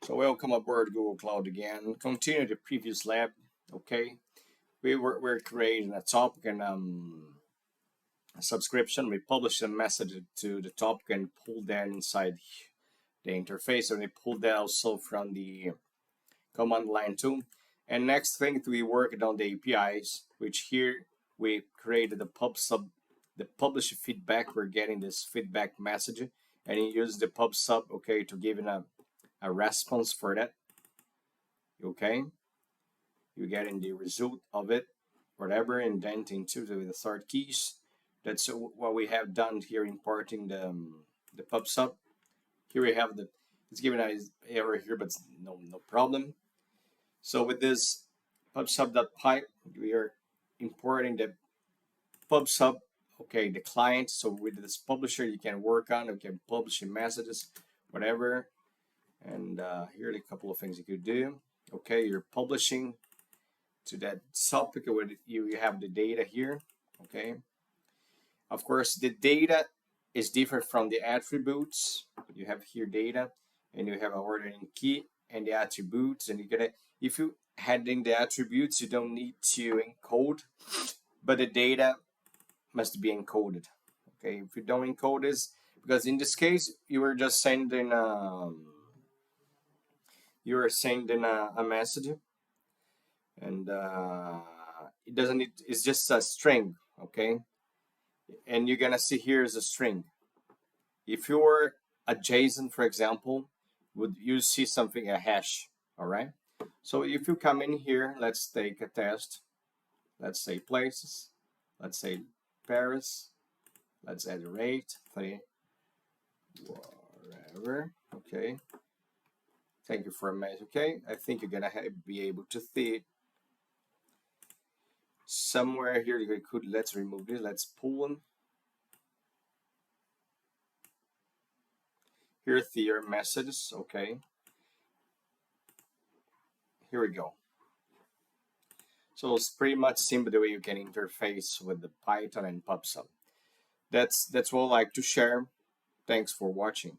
So welcome aboard Google Cloud again. Continue the previous lab. Okay, we're creating a topic and a subscription. We publish a message to the topic and pull that inside the interface, and we pull that also from the command line too. And next thing we worked on the APIs, which here we created the PubSub, the publish feedback. We're getting this feedback message, and you use the PubSub, okay, to give a response for that. Okay, you're getting the result of it, whatever, indenting to the third keys. That's what we have done here, importing the PubSub. Here we have it's giving us error here, but no problem. So with this PubSub.py, we are importing the PubSub, okay, the client. So with this publisher, you can work on, you can publish messages, whatever. And here are a couple of things you could do. Okay, you're publishing to that topic where you have the data here. Okay, of course the data is different from the attributes. You have here data, and you have an ordering key and the attributes, and if you add in the attributes, you don't need to encode, but the data must be encoded. Okay, if you don't encode this, because in this case you were just sending a message, and it doesn't need, it's just a string. Okay, and you're gonna see here is a string. If you were a JSON, for example, would you see something, a hash? All right, so if you come in here, let's take a test. Let's say places, let's say Paris, let's add a rate 3, whatever. Okay, thank you for a message. Okay, I think you're gonna be able to see it somewhere here. You could, let's remove it, let's pull them. Here's your messages. Okay, here we go. So it's pretty much simple the way you can interface with the Python and PubSub. That's what I like to share. Thanks for watching.